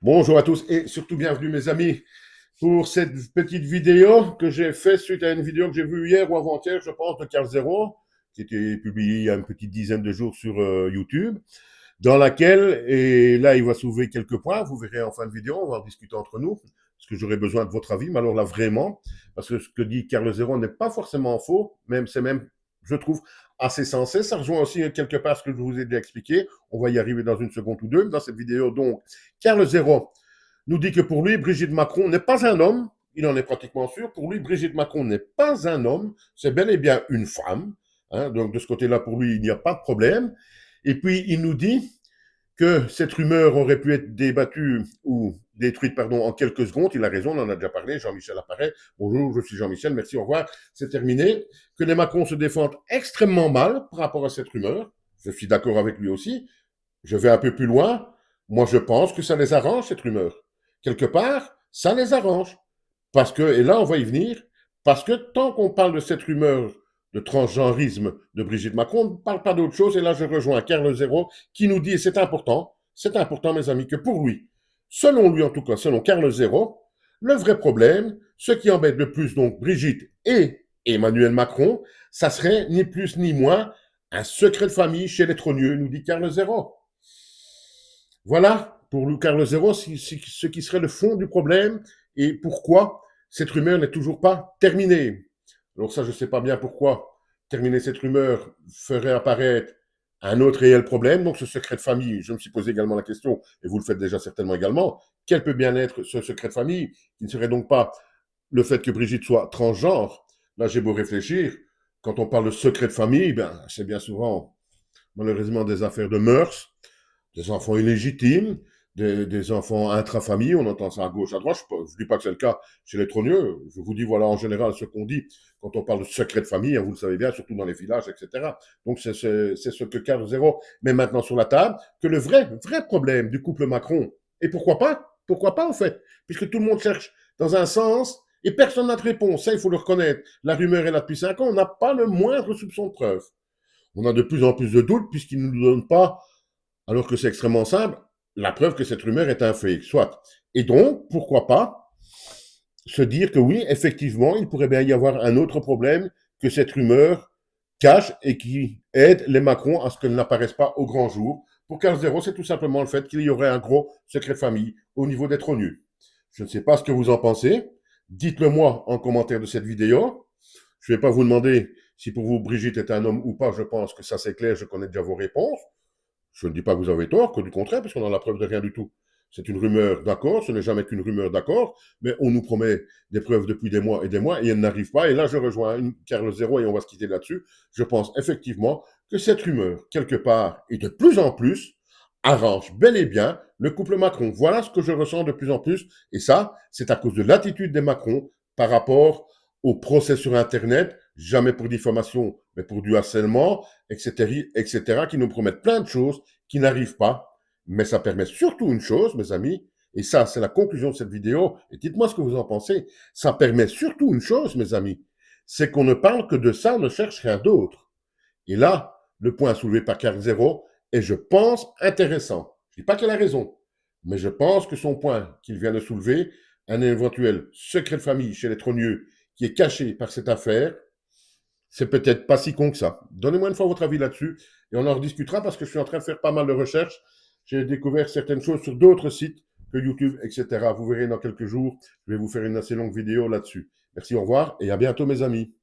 Bonjour à tous et surtout bienvenue mes amis pour cette petite vidéo que j'ai faite suite à une vidéo que j'ai vue hier ou avant-hier, je pense, de Carl Zero, qui était publiée il y a une petite dizaine de jours sur YouTube, dans laquelle, et là il va soulever quelques points, vous verrez en fin de vidéo, on va en discuter entre nous, parce que j'aurai besoin de votre avis, mais alors là vraiment, parce que ce que dit Carl Zero n'est pas forcément faux, même c'est même, je trouve, assez sensé, ça rejoint aussi quelque part ce que je vous ai déjà expliqué, on va y arriver dans une seconde ou deux, dans cette vidéo donc, Carl Zero nous dit que pour lui, Brigitte Macron n'est pas un homme. Il en est pratiquement sûr. Pour lui, Brigitte Macron n'est pas un homme. C'est bel et bien une femme. Hein, donc de ce côté-là, pour lui, il n'y a pas de problème. Et puis, il nous dit que cette rumeur aurait pu être débattue ou détruite, pardon, en quelques secondes. Il a raison, on en a déjà parlé. Jean-Michel apparaît. Bonjour, je suis Jean-Michel. Merci, au revoir. C'est terminé. Que les Macron se défendent extrêmement mal par rapport à cette rumeur. Je suis d'accord avec lui aussi. Je vais un peu plus loin. Moi, je pense que ça les arrange, cette rumeur. Quelque part, ça les arrange. Parce que, et là, on va y venir, parce que tant qu'on parle de cette rumeur de transgenrisme de Brigitte Macron, on ne parle pas d'autre chose. Et là, je rejoins Carl Zéro qui nous dit, et c'est important, mes amis, que pour lui, selon lui en tout cas, selon Carl Zéro, le vrai problème, ce qui embête le plus donc Brigitte et Emmanuel Macron, ça serait ni plus ni moins un secret de famille chez les trogneux, nous dit Carl Zéro. Voilà, pour Carlos Zéro, ce qui serait le fond du problème et pourquoi cette rumeur n'est toujours pas terminée. Alors ça, je ne sais pas bien pourquoi terminer cette rumeur ferait apparaître un autre réel problème, donc ce secret de famille. Je me suis posé également la question, et vous le faites déjà certainement également, quel peut bien être ce secret de famille, qui ne serait donc pas le fait que Brigitte soit transgenre. Là, j'ai beau réfléchir, quand on parle de secret de famille, ben, c'est bien souvent, malheureusement, des affaires de mœurs, des enfants illégitimes, des enfants intrafamilles, on entend ça à gauche, à droite. Je ne dis pas que c'est le cas chez les trogneux. Je vous dis, voilà, en général, ce qu'on dit quand on parle de secret de famille, hein, vous le savez bien, surtout dans les villages, etc. Donc, c'est ce que Carl Zéro met maintenant sur la table, que le vrai problème du couple Macron, et pourquoi pas, en fait, puisque tout le monde cherche dans un sens, et personne n'a de réponse, ça, il faut le reconnaître. La rumeur est là depuis 5 ans, on n'a pas le moindre soupçon de preuve. On a de plus en plus de doutes, puisqu'ils ne nous donnent pas, alors que c'est extrêmement simple, la preuve que cette rumeur est un fake, soit. Et donc, pourquoi pas se dire que oui, effectivement, il pourrait bien y avoir un autre problème que cette rumeur cache et qui aide les Macron à ce qu'elle n'apparaisse pas au grand jour. Pour Carl Zéro, c'est tout simplement le fait qu'il y aurait un gros secret de famille au niveau des trognues. Je ne sais pas ce que vous en pensez. Dites-le moi en commentaire de cette vidéo. Je ne vais pas vous demander si pour vous Brigitte est un homme ou pas. Je pense que ça c'est clair, je connais déjà vos réponses. Je ne dis pas que vous avez tort, que du contraire, parce qu'on a la preuve de rien du tout. C'est une rumeur, d'accord, ce n'est jamais qu'une rumeur, d'accord, mais on nous promet des preuves depuis des mois, et elles n'arrivent pas. Et là, je rejoins Carl Zéro et on va se quitter là-dessus. Je pense effectivement que cette rumeur, quelque part, et de plus en plus, arrange bel et bien le couple Macron. Voilà ce que je ressens de plus en plus. Et ça, c'est à cause de l'attitude des Macron par rapport au procès sur Internet, jamais pour diffamation, mais pour du harcèlement, etc., etc., qui nous promettent plein de choses qui n'arrivent pas. Mais ça permet surtout une chose, mes amis, et ça, c'est la conclusion de cette vidéo, et dites-moi ce que vous en pensez, ça permet surtout une chose, mes amis, c'est qu'on ne parle que de ça, on ne cherche rien d'autre. Et là, le point soulevé par Carl Zéro est, je pense, intéressant. Je ne dis pas qu'elle a raison, mais je pense que son point qu'il vient de soulever, un éventuel secret de famille chez les trogneux qui est caché par cette affaire, c'est peut-être pas si con que ça. Donnez-moi une fois votre avis là-dessus et on en rediscutera parce que je suis en train de faire pas mal de recherches. J'ai découvert certaines choses sur d'autres sites que YouTube, etc. Vous verrez dans quelques jours, je vais vous faire une assez longue vidéo là-dessus. Merci, au revoir et à bientôt mes amis.